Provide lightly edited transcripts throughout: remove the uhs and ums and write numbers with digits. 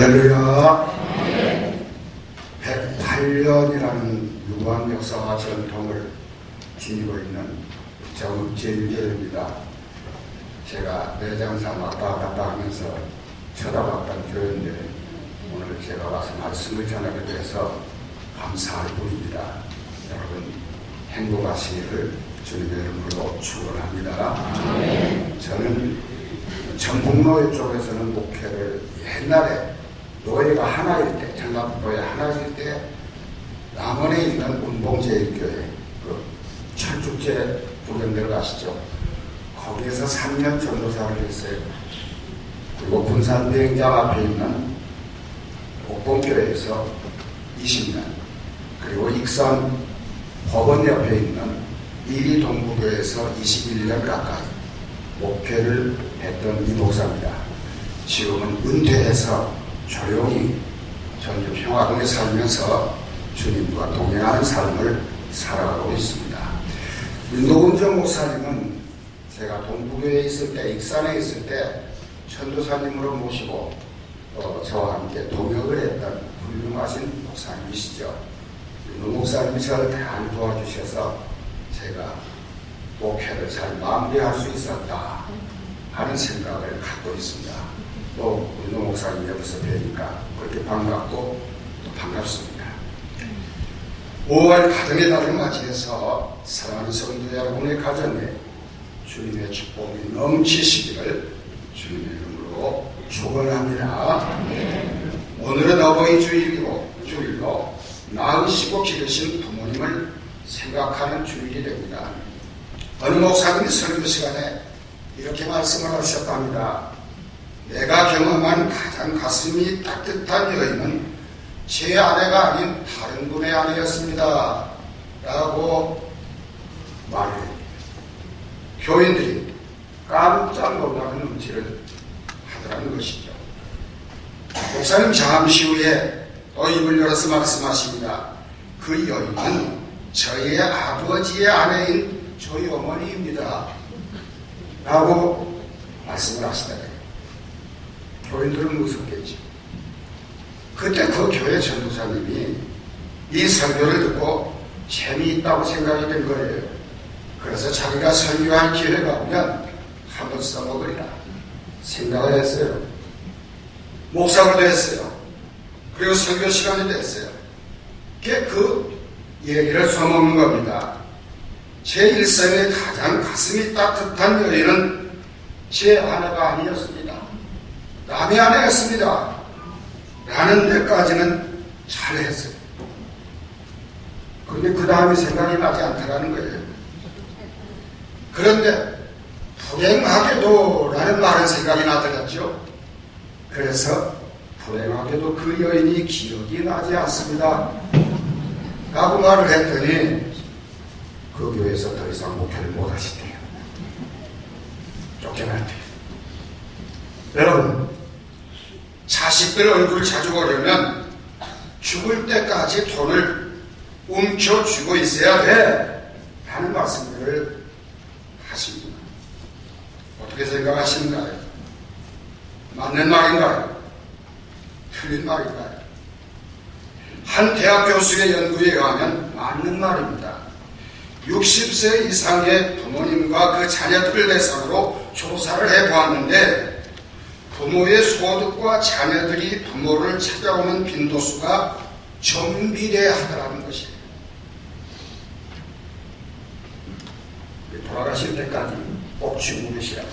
할렐루야. 108년이라는 유구한 역사와 전통을 지니고 있는 정읍제일교회입니다. 제가 매장사 왔다 갔다 하면서 쳐다봤던 교회인데 오늘 제가 와서 말씀을 전하게 돼서 감사할 뿐입니다. 여러분 행복하시기를 주님의 이름으로 축원합니다. 저는 전북노예 쪽에서는 목회를 옛날에 노예가 하나일 때, 전라북도에 하나일 때 남원에 있는 운봉제일교회 그 철쭉제 구경들 가시죠. 거기에서 3년 전도사를 했어요. 그리고 군산비행장 앞에 있는 옥봉교회에서 20년, 그리고 익산 법원 옆에 있는 이리동부교회에서 21년 가까이 목회를 했던 이 목사입니다. 지금은 은퇴해서 조용히 전주 평화동에 살면서 주님과 동행하는 삶을 살아가고 있습니다. 노은정 목사님은 제가 동부교회에 있을 때, 익산에 있을 때 전도사님으로 모시고 저와 함께 동역을 했던 훌륭하신 목사님이시죠. 노 목사님이 저를 잘 도와주셔서 제가 목회를 잘 마무리할 수 있었다 하는 생각을 갖고 있습니다. 또 우리 노 목사님 옆에서 뵈니까 그렇게 반갑고 또 반갑습니다. 5월 가정의 달을 맞이해서 사랑하는 성도 여러분의 가정에 주님의 축복이 넘치시기를 주님의 이름으로 축원합니다. 오늘은 어버이 주일로 낳으시고 기르신 부모님을 생각하는 주일이 됩니다. 어느 목사님이 설교 시간에 이렇게 말씀을 하셨답니다. 내가 경험한 가장 가슴이 따뜻한 여인은 제 아내가 아닌 다른 분의 아내였습니다. 라고 말을 합니다. 교인들이 깜짝 놀라는 눈치를 하더라는 것이죠. 목사님 잠시 후에 또 입을 열어서 말씀하십니다. 그 여인은 저희 아버지의 아내인 저희 어머니입니다. 라고 말씀을 하시더래요. 교인들은 무섭겠죠. 그때 그 교회 전도사님이 이 설교를 듣고 재미있다고 생각이 된 거예요. 그래서 자기가 설교할 기회가 오면 한번 써먹으리라 생각을 했어요. 목사가 됐어요. 그리고 설교 시간이 됐어요. 그 얘기를 써먹는 겁니다. 제 일생에 가장 가슴이 따뜻한 여인은 제 아내가 아니었습니다. 남의 아내였습니다. 라는 데까지는 잘했어요. 그런데 그 다음에 생각이 나지 않더라는 거예요. 그런데 불행하게도 라는 말은 생각이 나더랬죠. 그래서 불행하게도 그 여인이 기억이 나지 않습니다. 라고 말을 했더니 그 교회에서 더 이상 목회를 못 하시대요. 쫓겨났대요. 여러분, 자식들 얼굴 자주 보려면 죽을 때까지 돈을 움켜쥐고 있어야 돼 라는 말씀들을 하십니다. 어떻게 생각하시는가요? 맞는 말인가요? 틀린 말인가요? 한 대학 교수의 연구에 의하면 맞는 말입니다. 60세 이상의 부모님과 그 자녀들을 대상으로 조사를 해보았는데 부모의 소득과 자녀들이 부모를 찾아오는 빈도수가 정비례하더라는 것이에요. 돌아가실 때까지 꼭 쥐고 계시라고.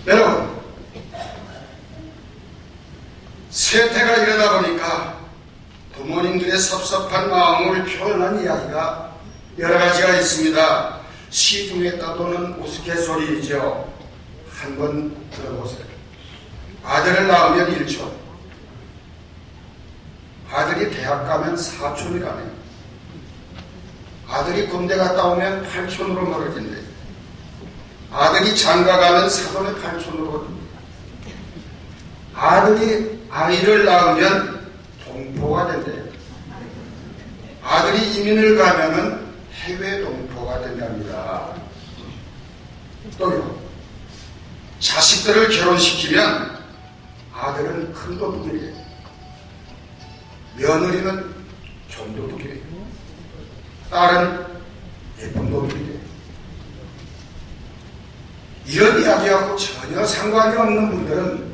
여러분, 세태가 일어나 보니까 부모님들의 섭섭한 마음을 표현한 이야기가 여러 가지가 있습니다. 시중에 떠도는 우스갯소리이죠. 한번 들어보세요. 아들을 낳으면 1촌, 아들이 대학 가면 4촌이 가네요. 아들이 군대 갔다 오면 8촌으로 멀어진대요. 아들이 장가 가면 사돈의 8촌으로. 아들이 아이를 낳으면 동포가 된대요. 아들이 이민을 가면은 해외 동포가 된답니다. 또요, 자식들을 결혼시키면 아들은 큰 도둑이래요. 며느리는 종도둑이래요. 딸은 예쁜 도둑이래요. 이런 이야기하고 전혀 상관이 없는 분들은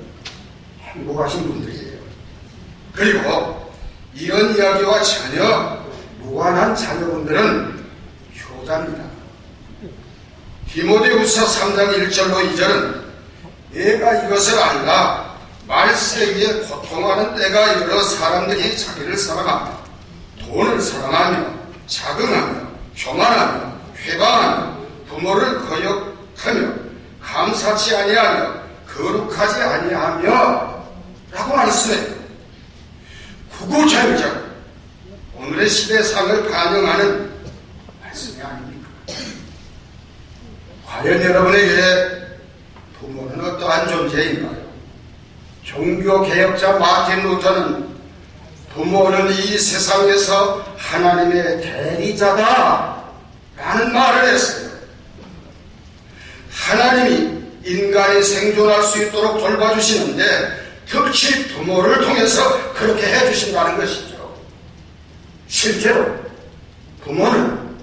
행복하신 분들이에요. 그리고 이런 이야기와 전혀 무관한 자녀분들은 효자입니다. 디모데후서 3장 1절로 2절은 내가 이것을 알라 말세기에 고통하는 때가 이르러 사람들이 자기를 사랑하며 돈을 사랑하며 자긍하며 교만하며 회방하며 부모를 거역하며 감사치 아니하며 거룩하지 아니하며 라고 말씀해요. 구구절절 오늘의 시대상을 반영하는 말씀이 아닙니까? 과연 여러분에게 부모는 어떠한 존재인가요? 종교개혁자 마틴 루터는 부모는 이 세상에서 하나님의 대리자다 라는 말을 했어요. 하나님이 인간이 생존할 수 있도록 돌봐주시는데 특히 부모를 통해서 그렇게 해주신다는 것이죠. 실제로 부모는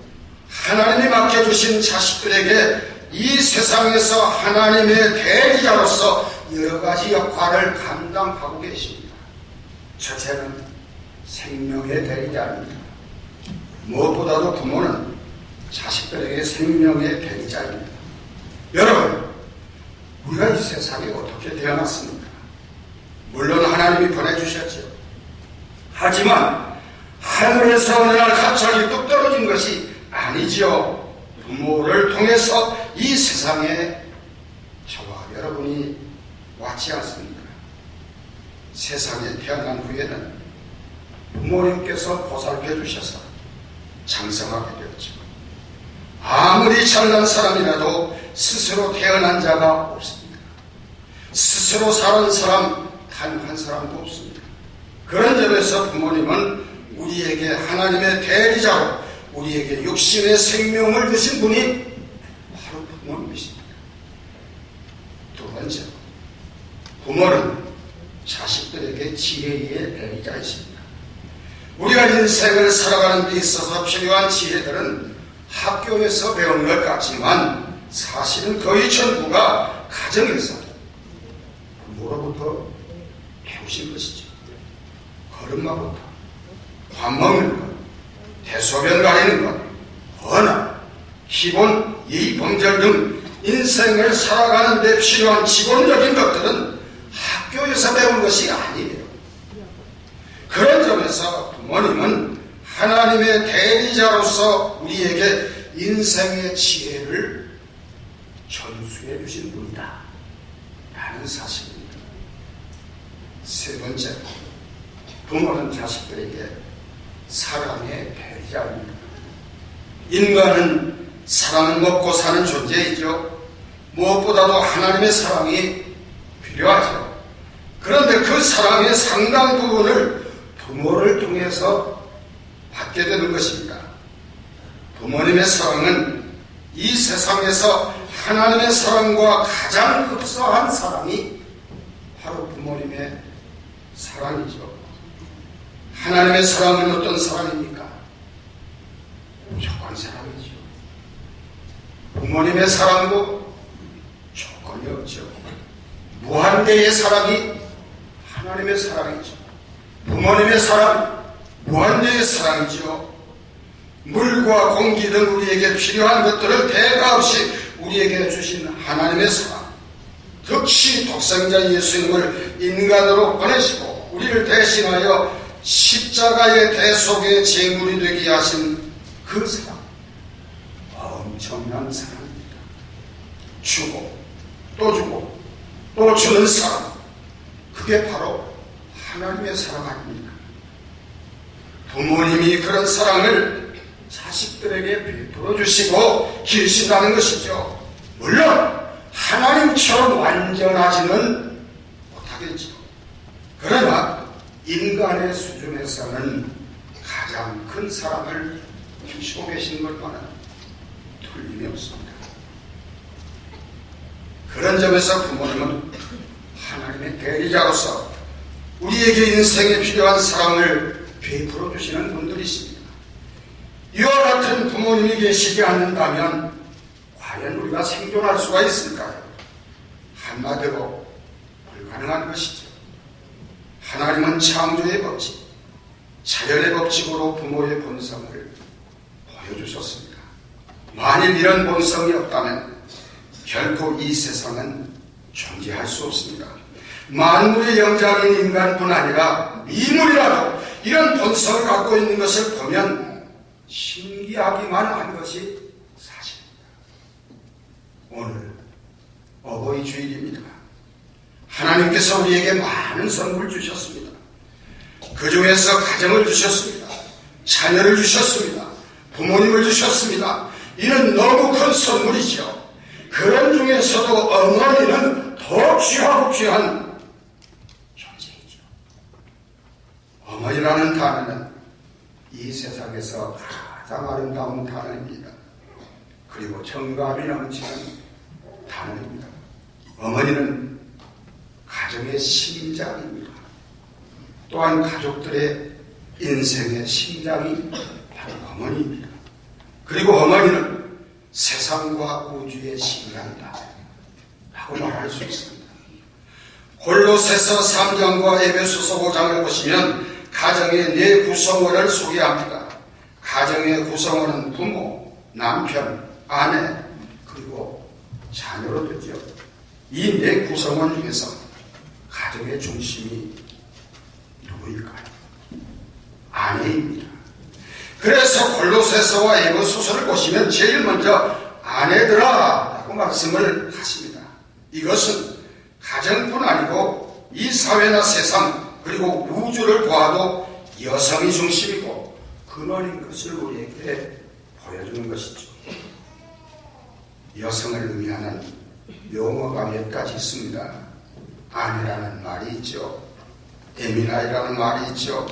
하나님이 맡겨주신 자식들에게 이 세상에서 하나님의 대리자로서 여러 가지 역할을 감당하고 계십니다. 첫째는 생명의 대리자입니다. 무엇보다도 부모는 자식들에게 생명의 대리자입니다. 여러분, 우리가 이 세상에 어떻게 태어났습니까? 물론 하나님이 보내주셨죠. 하지만 하늘에서 어느 날 갑자기 뚝 떨어진 것이 아니지요. 부모를 통해서 이 세상에 저와 여러분이 왔지 않습니까? 세상에 태어난 후에는 부모님께서 보살펴 주셔서 장성하게 되었죠. 아무리 잘난 사람이라도 스스로 태어난 자가 없습니다. 스스로 사는 사람 단 한 사람도 없습니다. 그런 점에서 부모님은 우리에게 하나님의 대리자로 우리에게 육신의 생명을 주신 분이 바로 부모님이십니다. 두 번째, 부모는 자식들에게 지혜의 대리자이십니다. 우리가 인생을 살아가는 데 있어서 필요한 지혜들은 학교에서 배운 것 같지만 사실은 거의 전부가 가정에서 부모로부터 배우신 것이죠. 걸음마부터 밥 먹는 것, 대소변 가리는 것, 언어, 기본 예의범절 등 인생을 살아가는 데 필요한 기본적인 것들은 학교에서 배운 것이 아니에요. 그런 점에서 부모님은 하나님의 대리자로서 우리에게 인생의 지혜를 전수해 주신 분이다 라는 사실입니다. 세 번째, 부모는 자식들에게 사랑의 대리자입니다. 인간은 사랑을 먹고 사는 존재이죠. 무엇보다도 하나님의 사랑이 필요하죠. 그런데 그 사랑의 상당 부분을 부모를 통해서 받게 되는 것입니다. 부모님의 사랑은 이 세상에서 하나님의 사랑과 가장 흡사한 사랑이 바로 부모님의 사랑이죠. 하나님의 사랑은 어떤 사랑입니까? 무조건 사랑이죠. 부모님의 사랑도 조건이 없죠. 무한대의 사랑이 하나님의 사랑이죠. 부모님의 사랑, 무한대의 사랑이죠. 물과 공기 등 우리에게 필요한 것들을 대가 없이 우리에게 주신 하나님의 사랑, 특히 독생자 예수님을 인간으로 보내시고 우리를 대신하여 십자가의 대속의 제물이 되게 하신 그 사랑, 엄청난 사랑입니다. 주고 또 주는 사랑, 그게 바로 하나님의 사랑 아닙니까? 부모님이 그런 사랑을 자식들에게 베풀어 주시고 기르신다는 것이죠. 물론 하나님처럼 완전하지는 못하겠죠. 그러나 인간의 수준에서는 가장 큰 사랑을 주시고 계신 것과는 틀림이 없습니다. 그런 점에서 부모님은 하나님의 대리자로서 우리에게 인생에 필요한 사랑을 베풀어 주시는 분들이십니다. 이와 같은 부모님이 계시지 않는다면 과연 우리가 생존할 수가 있을까요? 한마디로 불가능한 것이죠. 하나님은 창조의 법칙, 자연의 법칙으로 부모의 본성을 보여주셨습니다. 만일 이런 본성이 없다면 결코 이 세상은 존재할 수 없습니다. 만물의 영장인 인간뿐 아니라 미물이라도 이런 본성을 갖고 있는 것을 보면 신기하기만 한 것이 사실입니다. 오늘 어버이 주일입니다. 하나님께서 우리에게 많은 선물 주셨습니다. 그 중에서 가정을 주셨습니다. 자녀를 주셨습니다. 부모님을 주셨습니다. 이는 너무 큰 선물이죠. 그런 중에서도 어머니는 더 귀하고 귀한 존재이죠. 어머니라는 단어는 이 세상에서 가장 아름다운 단어입니다. 그리고 정감이 넘치는 단어입니다. 어머니는 가정의 심장입니다. 또한 가족들의 인생의 심장이 바로 어머니입니다. 그리고 어머니는 세상과 우주의 심장이다 라고 말할 수 있습니다. 골로새서 3장과 에베소서 5장을 보시면 가정의 네 구성원을 소개합니다. 가정의 구성원은 부모, 남편, 아내, 그리고 자녀로 되죠. 이 네 구성원 중에서 가정의 중심이 누구일까요? 아내입니다. 그래서 골로새서와 에베소서를 보시면 제일 먼저 아내들아 라고 말씀을 하십니다. 이것은 가정뿐 아니고 이 사회나 세상 그리고 우주를 보아도 여성이 중심이고 근원인 것을 우리에게 보여주는 것이죠. 여성을 의미하는 용어가 몇 가지 있습니다. 아내라는 말이 있죠. 에미나이라는 말이 있죠.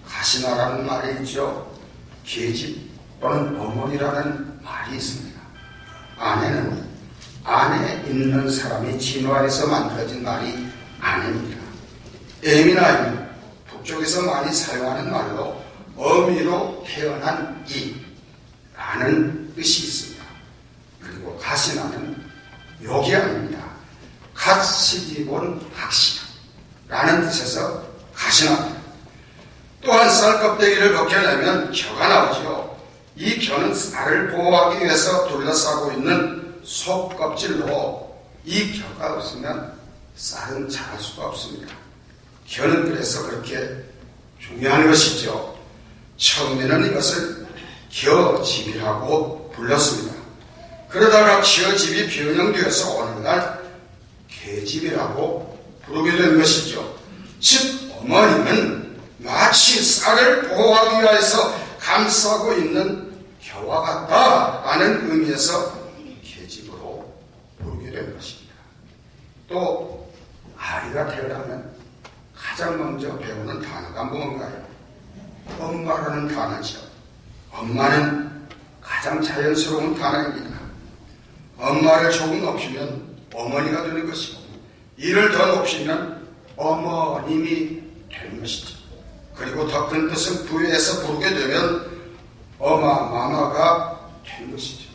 가시나라는 말이 있죠. 계집 또는 어머니라는 말이 있습니다. 아내는 안에 있는 사람이 진화해서 만들어진 말이 아내입니다. 에미나이는 북쪽에서 많이 사용하는 말로 어미로 태어난 이라는 뜻이 있습니다. 그리고 가시나는 욕이 아닙니다. 갓 시집온 각시나라는 뜻에서 가시나입니다. 또한 쌀 껍데기를 벗겨내면 겨가 나오죠. 이 겨는 쌀을 보호하기 위해서 둘러싸고 있는 속 껍질로 이 겨가 없으면 쌀은 자랄 수가 없습니다. 겨는 그래서 그렇게 중요한 것이죠. 처음에는 이것을 겨집이라고 불렀습니다. 그러다가 겨집이 변형되어서 오늘날 계집이라고 부르게 된 것이죠. 즉 어머니는 마치 쌀을 보호하기 위해서 감싸고 있는 겨와 같다라는 의미에서 계집으로 부르게 된 것입니다. 또 아이가 태어나면 가장 먼저 배우는 단어가 뭔가요? 엄마라는 단어죠. 엄마는 가장 자연스러운 단어입니다. 엄마를 조금 높이면 어머니가 되는 것이고 이를 더 높이면 어머님이 되는 것이죠. 그리고 더 큰 뜻을 부여해서 부르게 되면 어마마마가 되는 것이죠.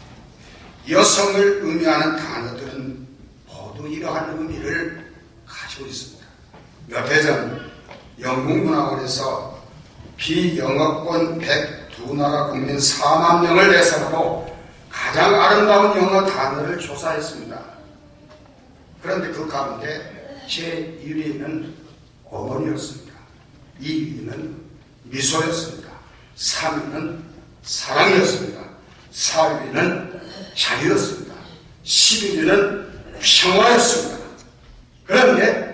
여성을 의미하는 단어들은 모두 이러한 의미를 가지고 있습니다. 몇 해 전 영국문화원에서 비영어권 102나라 국민 4만 명을 대상으로 가장 아름다운 영어 단어를 조사했습니다. 그런데 그 가운데 제1위는 어머니였습니다. 2위는 미소였습니다. 3위는 사랑이었습니다. 4위는 자유였습니다. 11위는 평화였습니다. 그런데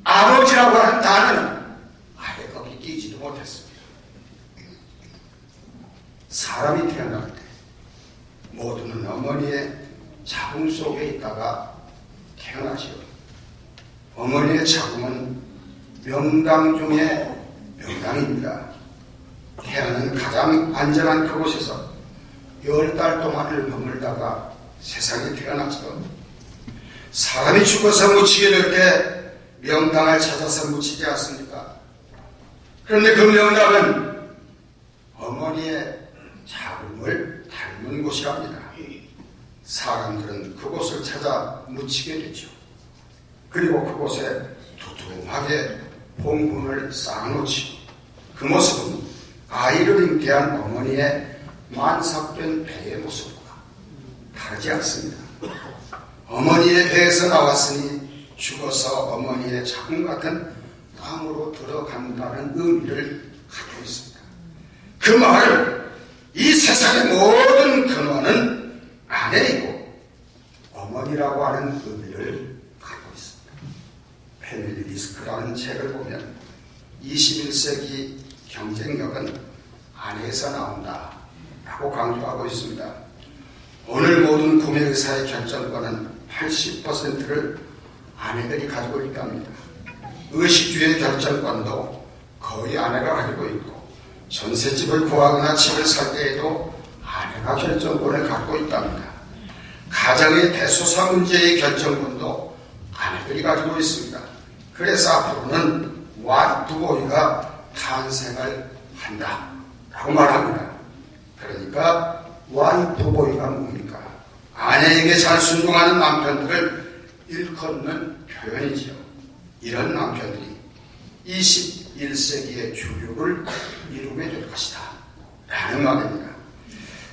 아버지라고 하는 단어는 아예 거기 끼지도 못했습니다. 사람이 태어날 때 모두는 어머니의 자궁 속에 있다가 태어나지요. 어머니의 자궁은 명당 중에 명당입니다. 태어나는 가장 안전한 그곳에서 10달 동안을 머물다가 세상에 태어나죠. 사람이 죽어서 묻히게 될 때 명당을 찾아서 묻히지 않습니까? 그런데 그 명당은 어머니의 자궁을 닮은 곳이랍니다. 사람들은 그곳을 찾아 묻히게 되죠. 그리고 그곳에 두툼하게 봉분을 쌓아놓지요. 그 모습은 아이를 잉태한 어머니의 만삭된 배의 모습과 다르지 않습니다. 어머니의 배에서 나왔으니 죽어서 어머니의 자궁 같은 땅으로 들어간다는 의미를 갖고 있습니다. 그 말은 이 세상의 모든 근원은 아내이고 어머니라고 하는 의미를 갖고 있습니다. 패밀리 리스크라는 책을 보면 21세기 경쟁력은 아내에서 나온다 라고 강조하고 있습니다. 오늘 모든 구매 의사의 결정권은 80%를 아내들이 가지고 있답니다. 의식주의 결정권도 거의 아내가 가지고 있고, 전셋집을 구하거나 집을 살 때에도 아내가 결정권을 갖고 있답니다. 가정의 대소사 문제의 결정권도 아내들이 가지고 있습니다. 그래서 앞으로는 와이프보이가 탄생을 한다 라고 말합니다. 그러니까 와이프보이가 뭡니까? 아내에게 잘 순종하는 남편들을 일컫는 표현이지요. 이런 남편들이 21세기의 주류를 이루게 될 것이다 라는 말입니다.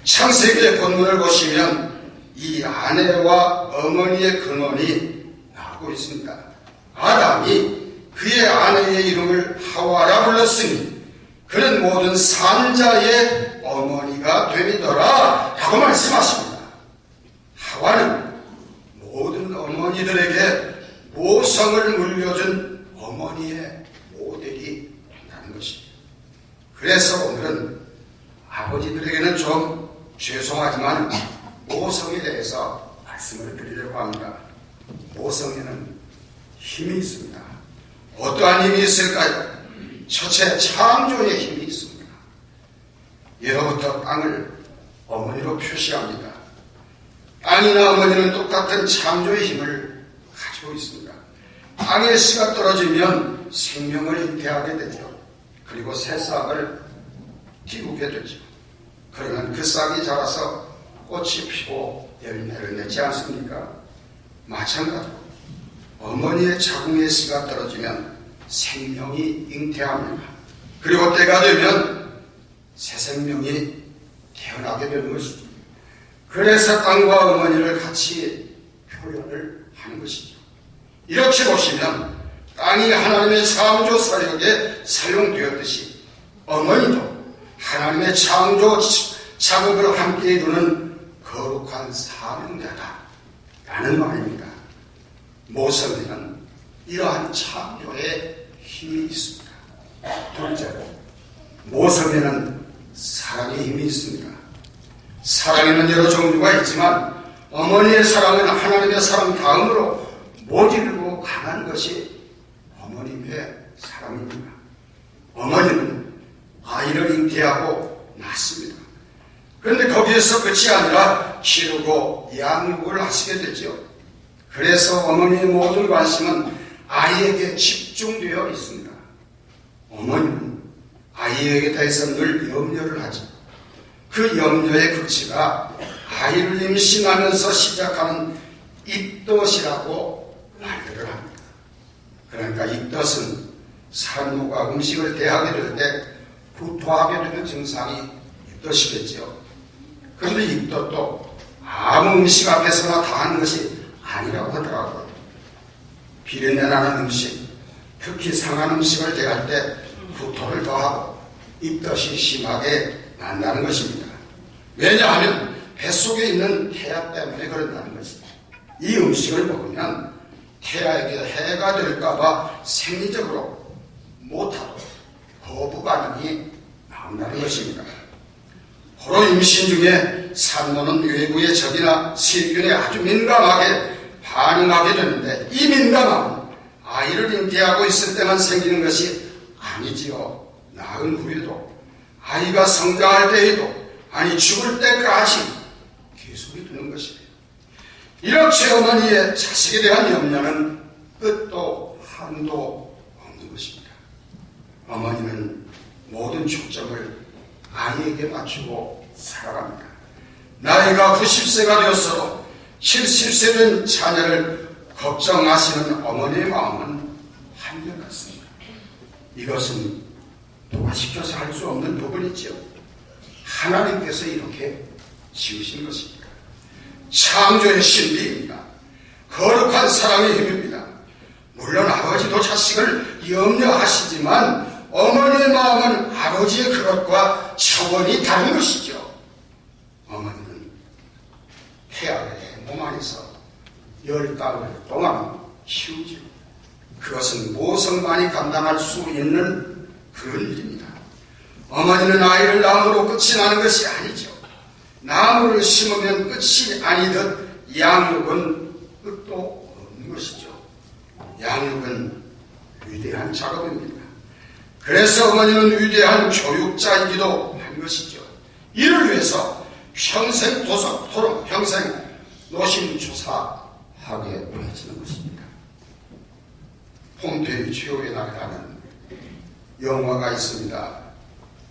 창세기의 본문을 보시면 이 아내와 어머니의 근원이 나오고 있습니다. 아담이 그의 아내의 이름을 하와라 불렀으니 그는 모든 산자의 어머니가 됨이더라 라고 말씀하십니다. 하와는 모든 어머니들에게 모성을 물려준 어머니의 모델이 된다는 것입니다. 그래서 오늘은 아버지들에게는 좀 죄송하지만 모성에 대해서 말씀을 드리려고 합니다. 모성에는 힘이 있습니다. 어떠한 힘이 있을까요? 첫째, 창조의 힘이 있습니다. 예로부터 땅을 어머니로 표시합니다. 땅이나 어머니는 똑같은 창조의 힘을 가지고 있습니다. 땅에 씨가 떨어지면 생명을 잉태하게 되죠. 그리고 새 싹을 띄우게 되죠. 그러면 그 싹이 자라서 꽃이 피고 열매를 맺지 않습니까? 마찬가지로 어머니의 자궁에 씨가 떨어지면 생명이 잉태합니다. 그리고 때가 되면 새 생명이 태어나게 되는 것이죠. 그래서 땅과 어머니를 같이 표현을 하는 것이죠. 이렇게 보시면 땅이 하나님의 창조 사역에 사용되었듯이 어머니도 하나님의 창조 작업을 함께 이루는 거룩한 사명자다 라는 말입니다. 모성에는 이러한 창조의 힘이 있습니다. 둘째로, 모성에는 사랑의 힘이 있습니다. 사랑에는 여러 종류가 있지만 어머니의 사랑은 하나님의 사랑 다음으로 모질고 강한 것이 어머님의 사랑입니다. 어머니는 아이를 잉태하고 낳습니다. 그런데 거기에서 끝이 아니라 기르고 양육을 하시게 되죠. 그래서 어머니의 모든 관심은 아이에게 집중되어 있습니다. 어머니는 아이에게 대해서 늘 염려를 하죠. 그 염려의 극치가 아이를 임신하면서 시작하는 입덧이라고 말들을 합니다. 그러니까 입덧은 산모가 음식을 대하게 될 때 구토하게 되는 증상이 입덧이겠죠. 그런데 입덧도 아무 음식 앞에서나 다 하는 것이 아니라고 하더라고요. 비린내 나는 음식, 특히 상한 음식을 대할 때 구토를 더하고 입덧이 심하게 난다는 것입니다. 왜냐하면 뱃속에 있는 태아 때문에 그런다는 것입니다. 이 음식을 먹으면 태아에게 해가 될까봐 생리적으로 못하고 거부 반응이 나온다는 것입니다. 호로 임신 중에 산모는 외부의 적이나 세균에 아주 민감하게 반응하게 되는데 이 민감함은 아이를 잉태하고 있을 때만 생기는 것이 아니지요. 낳은 후에도 아이가 성장할 때에도 아니 죽을 때까지 계속이 되는 것이에요. 이렇게 어머니의 자식에 대한 염려는 끝도 한도 없는 것입니다. 어머니는 모든 초점을 아이에게 맞추고 살아갑니다. 나이가 90세가 되었어도 70세 된 자녀를 걱정하시는 어머니의 마음은 한결같습니다. 이것은 누가 시켜서 할 수 없는 부분이지요. 하나님께서 이렇게 지으신 것입니다. 창조의 신비입니다. 거룩한 사랑의 힘입니다. 물론 아버지도 자식을 염려하시지만 어머니의 마음은 아버지의 그것과 차원이 다른 것이죠. 어머니는 태아의 몸 안에서 10달 동안 키우죠. 그것은 모성만이 감당할 수 있는 그런 일입니다. 어머니는 아이를 낳음으로 끝이 나는 것이 아니죠. 나무를 심으면 끝이 아니듯 양육은 끝도 없는 것이죠. 양육은 위대한 작업입니다. 그래서 어머니는 위대한 교육자이기도 한 것이죠. 이를 위해서 평생 도덕토록 평생 노심초사하게 되어지는 것입니다. 폼페이 최후의 날이라는 영화가 있습니다.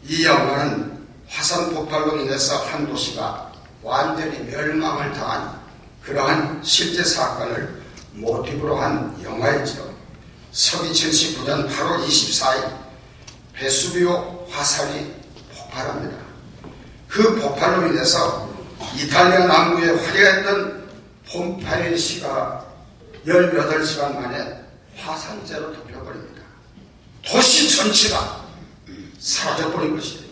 이 영화는 화산 폭발로 인해서 한 도시가 완전히 멸망을 당한 그러한 실제 사건을 모티브로 한 영화이죠. 서기 79년 8월 24일 베수비오 화산이 폭발합니다. 그 폭발로 인해서 이탈리아 남부에 화려했던 폼페이시가 18시간 만에 화산재로 덮여버립니다. 도시 전체가 사라져버린 것이에요.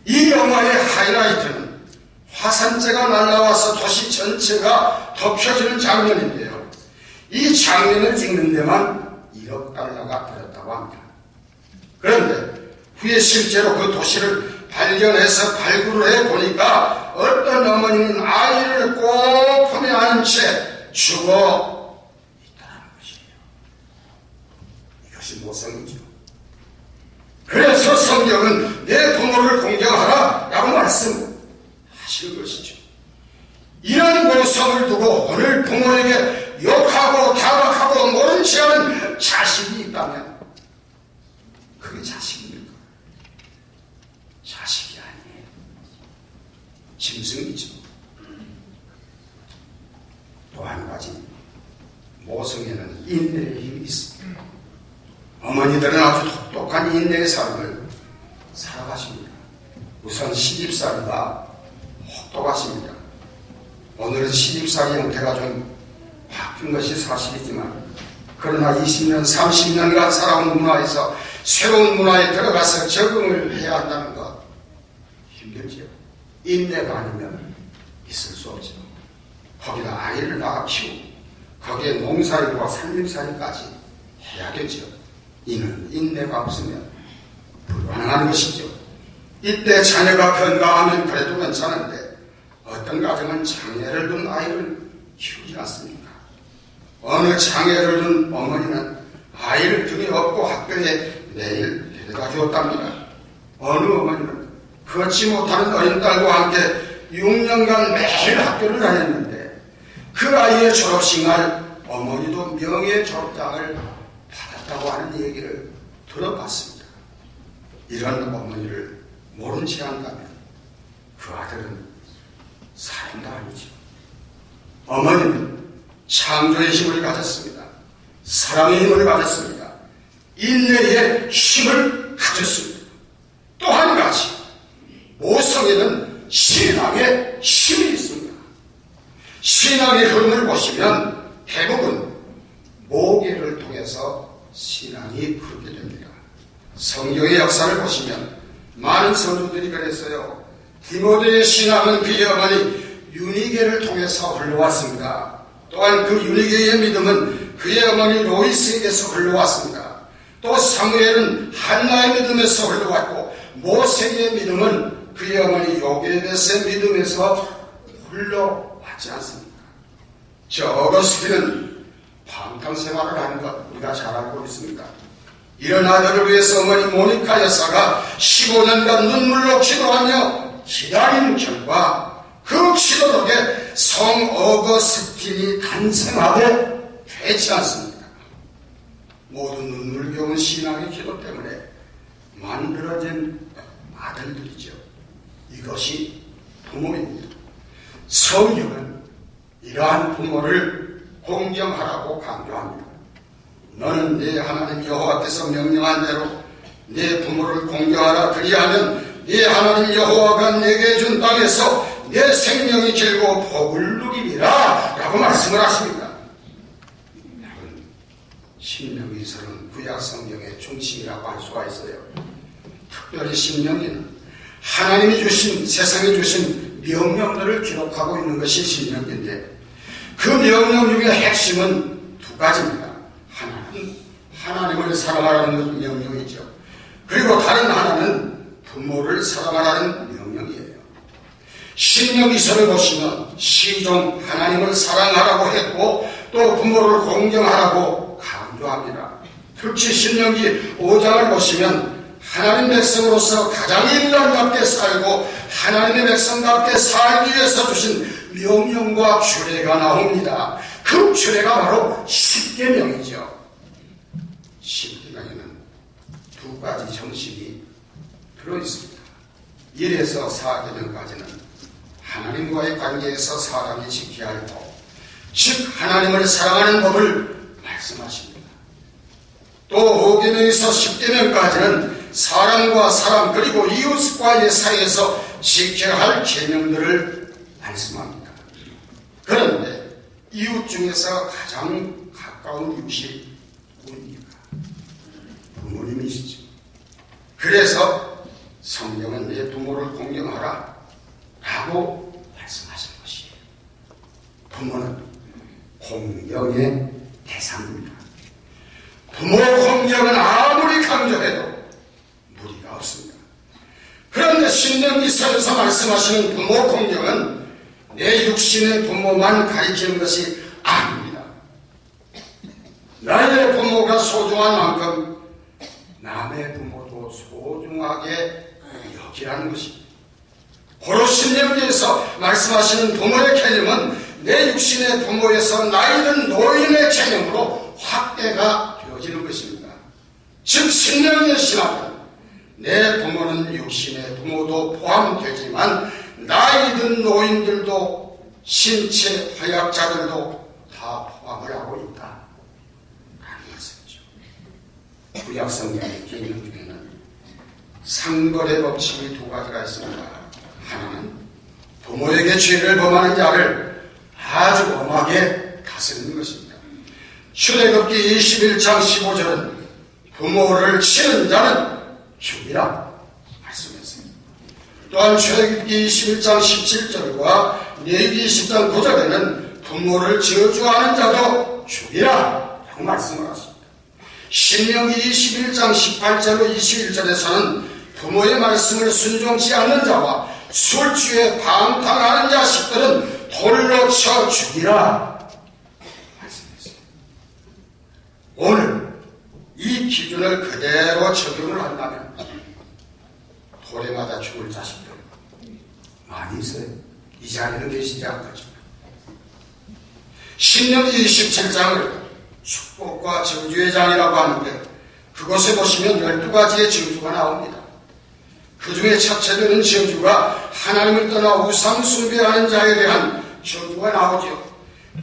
이 영화의 하이라이트는 화산재가 날아와서 도시 전체가 덮여지는 장면인데요. 이 장면을 찍는 데만 1억 달러가 들었다고 합니다. 그런데 후에 실제로 그 도시를 발견해서 발굴을 해보니까 어떤 어머니는 아이를 꼭 품에 안은 채 죽어 있다는 것이에요. 이것이 모성이죠. 그래서 성경은 내 부모를 공경하라 라고 말씀하시는 것이죠. 이런 모성을 두고 오늘 부모에게 욕하고 타박하고 모른 채 하는 자식이 있다면 그게 자식입니까? 자식이 아니에요. 짐승이죠. 또 한 가지 모성에는 인내의 힘이 있습니다. 어머니들은 아주 똑똑한 인내의 삶을 살아가십니다. 우선 시집살이가 혹독하십니다. 오늘은 시집살이 형태가 좀 바뀐 것이 사실이지만 그러나 20년, 30년간 살아온 문화에서 새로운 문화에 들어가서 적응을 해야 한다는 것 힘들죠. 인내가 아니면 있을 수 없죠. 거기다 아이를 낳아 키우고 거기에 농사일과 살림살이까지 해야겠죠. 이는 인내가 없으면 불가능한 것이죠. 이때 자녀가 건강하면 그래도 괜찮은데 어떤 가정은 장애를 둔 아이를 키우지 않습니까? 어느 장애를 둔 어머니는 아이를 등에 업고 학교에 매일 데려다 주었답니다. 어느 어머니는 걷지 못하는 어린 딸과 함께 6년간 매일 학교를 다녔는데 그 아이의 졸업식 날 어머니도 명예 졸업장을 받았다고 하는 얘기를 들어봤습니다. 이런 어머니를 모른 채 한다면 그 아들은 사람도 아니죠. 어머니는 창조의 힘을 가졌습니다. 사랑의 힘을 가졌습니다. 인내의 힘을 가졌습니다. 또 한 가지 모성에는 신앙의 힘이 있습니다. 신앙의 흐름을 보시면 대부분 모계를 통해서 신앙이 흐르게 됩니다. 성경의 역사를 보시면 많은 성도들이 그랬어요. 디모데의 신앙은 그의 어머니 유니게를 통해서 흘러왔습니다. 또한 그 유니게의 믿음은 그의 어머니 로이스에게서 흘러왔습니다. 또 사무엘은 한나의 믿음에서 흘러왔고 모세의 믿음은 그의 어머니 요게벳의 믿음에서 흘러왔지 않습니까? 저 어거스틴은 방탕 생활을 하는 것 우리가 잘 알고 있습니다. 이런 아들을 위해서 어머니 모니카 여사가 15년간 눈물로 기도하며 기다리는 결과 그 기도 덕에 성 어거스틴이 탄생하게 되지 않습니다. 모두 눈물겨운 신앙의 기도 때문에 만들어진 아들들이죠. 이것이 부모입니다. 성경은 이러한 부모를 공경하라고 강조합니다. 너는 네 하나님 여호와께서 명령한 대로 네 부모를 공경하라. 그리하면 네 하나님 여호와가 내게 준 땅에서 내 생명이 길고 복을 누리리라 라고 말씀을 하십니다. 여러분, 신명기서는 구약 성경의 중심이라고 할 수가 있어요. 특별히 신명기는 하나님이 주신, 세상에 주신 명령들을 기록하고 있는 것이 신명기인데, 그 명령 중에 핵심은 두 가지입니다. 하나님을 사랑하라는 명령이죠. 그리고 다른 하나는 부모를 사랑하라는 명령이에요. 신명기서를 보시면 시종 하나님을 사랑하라고 했고 또 부모를 공경하라고 강조합니다. 특히 신명기 5장을 보시면 하나님 백성으로서 가장 인간답게 살고 하나님의 백성답게 살기 위해서 주신 명령과 규례가 나옵니다. 그 규례가 바로 십계명이죠. 십계명에는 두 가지 정신이 들어있습니다. 1에서 4계명까지는 하나님과의 관계에서 사람이 지켜야 할 법, 즉 하나님을 사랑하는 법을 말씀하십니다. 또 5계명에서 10계명까지는 사람과 사람 그리고 이웃과의 사이에서 지켜야 할 계명들을 말씀합니다. 그런데 이웃 중에서 가장 가까운 이웃이 누구입니까? 부모님이시죠. 그래서 성경은 내 부모를 공경하라 라고 말씀하신 것이에요. 부모는 공경의 대상입니다. 부모 공경은 아무리 강조해도 무리가 없습니다. 그런데 신명기서에서 말씀하시는 부모 공경은 내 육신의 부모만 가리키는 것이 아닙니다. 나의 부모가 소중한 만큼 남의 부모도 소중하게 여기라는 것입니다. 고로 신명기에서 말씀하시는 부모의 개념은 내 육신의 부모에서 나이든 노인의 개념으로 확대가 되어지는 것입니다. 즉 신명기의 신학은 내 부모는 육신의 부모도 포함되지만 나이든 노인들도 신체 허약자들도 다 포함을 하고 있다 라는 말씀이죠. 구약 성경의 계명 중에는 상벌의 법칙이 두 가지가 있습니다. 하나는 부모에게 죄를 범하는 자를 아주 엄하게 다스리는 것입니다. 출애굽기 21장 15절은 부모를 치는 자는 죽이라 말씀했습니다. 또한 출애굽기 21장 17절과 레위기 20장 9절에는 부모를 저주하는 자도 죽이라 라고 말씀을 하십니다. 신명기 21장 18절로 21절에서는 부모의 말씀을 순종치 않는 자와 술 취해 방탕하는 자식들은 돌로 쳐 죽이라 말씀했습니다. 오늘 이 기준을 그대로 적용을 한다면 돌에 맞아 죽을 자식들 많이 있어요. 이 자리는 계시지 않겠죠. 신명기 27장을 축복과 저주의 장이라고 하는데 그곳에 보시면 12가지의 저주가 나옵니다. 그 중에 첫째 되는 저주가 하나님을 떠나 우상 숭배하는 자에 대한 저주가 나오죠.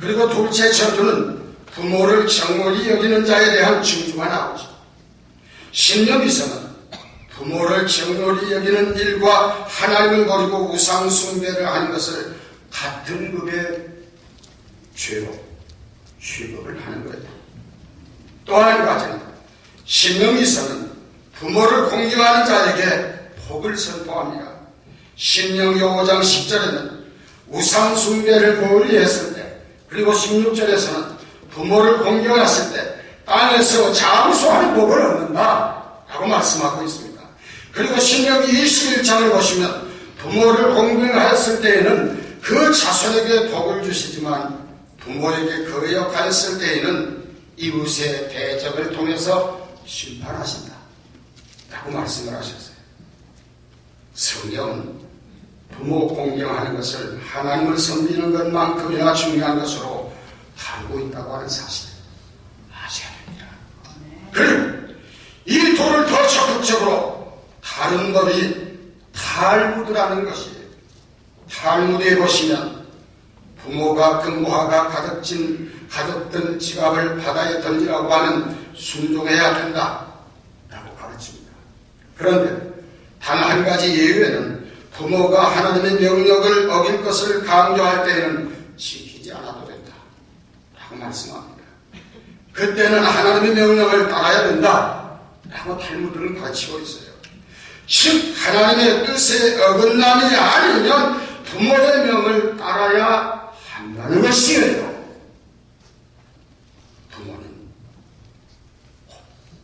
그리고 둘째 저주는 부모를 정멀리 여기는 자에 대한 저주가 나오죠. 신명기서는 부모를 정멀리 여기는 일과 하나님을 버리고 우상 숭배를 하는 것을 같은 급의 죄로 취급을 하는 거예요. 또 한 가지는 신명기서는 부모를 공경하는 자에게 복을 선포합니다. 신명기 5장 10절에는 우상 숭배를 멀리했을 때, 그리고 16절에서는 부모를 공경했을 때 땅에서 장수하는 복을 얻는다 라고 말씀하고 있습니다. 그리고 신명기 21장을 보시면 부모를 공경하였을 때에는 그 자손에게 복을 주시지만 부모에게 거역하였을 때에는 이웃의 대적을 통해서 심판하신다 라고 말씀을 하셨어요. 성경은 부모 공경하는 것을 하나님을 섬기는 것만큼이나 중요한 것으로 다루고 있다고 하는 사실을 아셔야 됩니다. 적극적으로 다른 법이 탈무드라는 것이에요. 탈무드에 보시면 부모가 금고화가 가득든 지갑을 바다에 던지라고 하는 순종해야 된다 라고 가르칩니다. 그런데 단 한 가지 예외는 부모가 하나님의 명령을 어길 것을 강조할 때에는 지키지 않아도 된다 라고 말씀합니다. 그때는 하나님의 명령을 따라야 된다 라고 탈무드는 가르치고 있어요. 즉 하나님의 뜻에 어긋남이 아니면 부모의 명을 따라야 한다는 것이에요. 부모는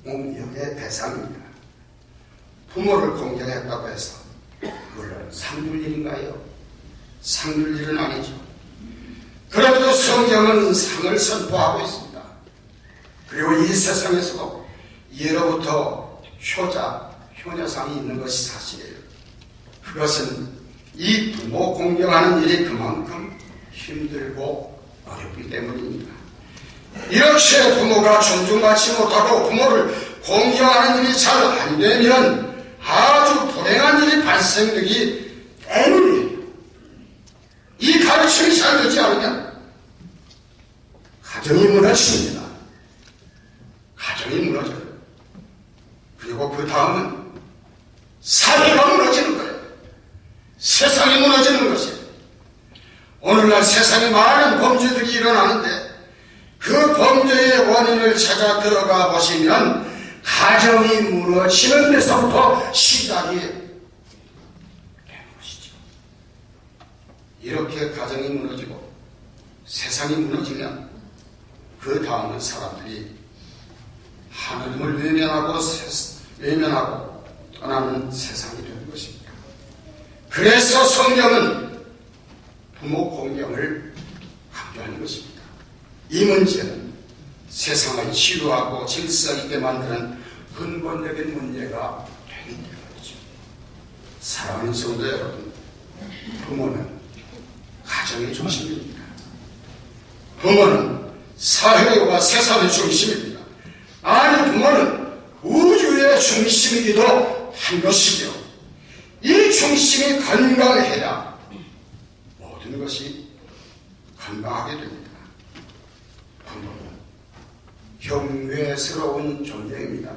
공경의 대상입니다. 부모를 공경했다고 해서 물론 상줄 일인가요? 상줄 일은 아니죠. 그래도 성경은 상을 선포하고 있습니다. 그리고 이 세상에서도 예로부터 효녀상이 있는 것이 사실이에요. 그것은 이 부모 공경하는 일이 그만큼 힘들고 어렵기 때문입니다. 이렇게 부모가 존중받지 못하고 부모를 공경하는 일이 잘 안 되면 아주 불행한 일이 발생되기 때문이에요. 이 가르침이 잘 되지 않으면 가정이 무너집니다. 가정이 무너져요. 그리고 그 다음은 사회가 무너지는 거예요. 세상이 무너지는 것이에요. 오늘날 세상에 많은 범죄들이 일어나는데 그 범죄의 원인을 찾아 들어가 보시면 가정이 무너지는 데서부터 시작이 되는 것이죠. 이렇게 가정이 무너지고 세상이 무너지면 그 다음은 사람들이 하나님을 외면하고 떠나는 세상이 되는 것입니다. 그래서 성경은 부모 공경을 강조하는 것입니다. 이 문제는 세상을 지루하고 질서 있게 만드는 근본적인 문제가 되기 때문이죠. 사랑하는 성도 여러분, 부모는 가정의 중심입니다. 부모는 사회와 세상의 중심입니다. 아니, 부모는 우주의 중심이기도 한 것이죠. 이 중심이 건강해야 모든 것이 건강하게 됩니다. 부모는 경외스러운 존재입니다.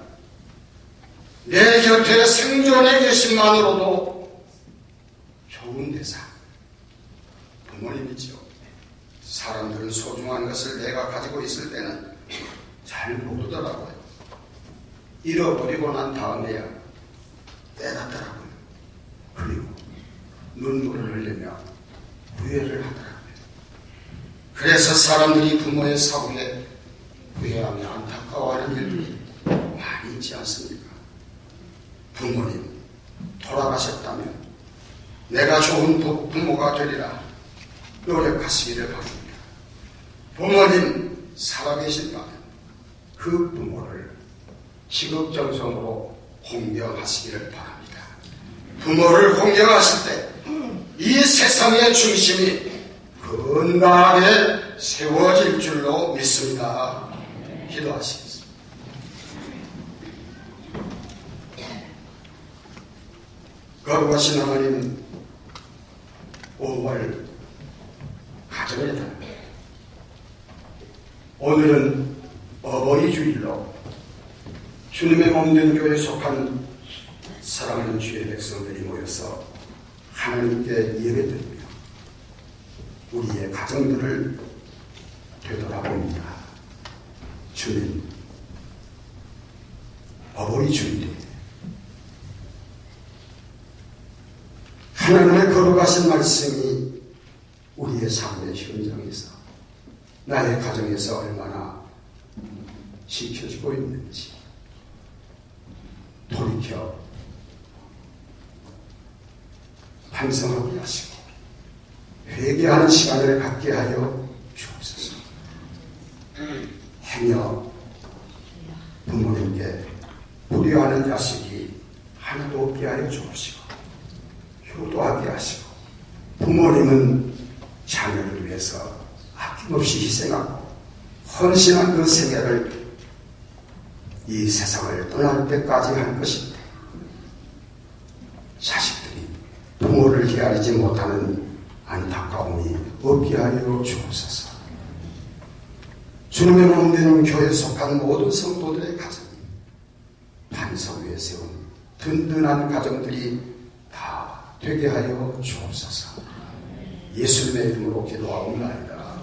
내 곁에 생존해 계심만으로도 좋은 대상, 부모님이죠. 사람들은 소중한 것을 내가 가지고 있을 때는 잘 모르더라고요. 잃어버리고 난 다음에야 깨닫더라고요. 그리고 눈물을 흘리며 후회를 하더라고요. 그래서 사람들이 부모의 사고에 후회하며 안타까워하는 일들이 많이 있지 않습니까? 부모님 돌아가셨다면 내가 좋은 부모가 되리라 노력하시기를 바랍니다. 부모님 살아계신다면 그 부모를 지극정성으로 공경하시기를 바랍니다. 부모를 공경하실 때 이 세상의 중심이 건강하게 세워질 줄로 믿습니다. 기도하시겠습니다. 거룩하신 하나님, 5월 가정의 달, 오늘은 어버이 주일로 주님의 몸된 교회에 속한 사랑하는 주의 백성들이 모여서 하나님께 예배드리며 우리의 가정들을 되돌아봅니다. 주님, 어버이 주일에 하나님의 거룩하신 말씀이 우리의 삶의 현장에서 나의 가정에서 얼마나 지켜지고 있는지 돌이켜 반성하게 하시고 회개하는 시간을 갖게 하여 주옵소서. 행여 부모님께 불의하는 자식이 하나도 없게 하여 주옵시고 효도하게 하시고 부모님은 자녀를 위해서 아낌없이 희생하고 헌신한 그 생애를 이 세상을 떠날 때까지 한 것인데 부모를 헤아리지 못하는 안타까움이 없게 하여 주옵소서. 주님의 몸된 교회에 속한 모든 성도들의 가정이 반석 위에 세운 든든한 가정들이 다 되게 하여 주옵소서. 예수님의 이름으로 기도하옵나이다.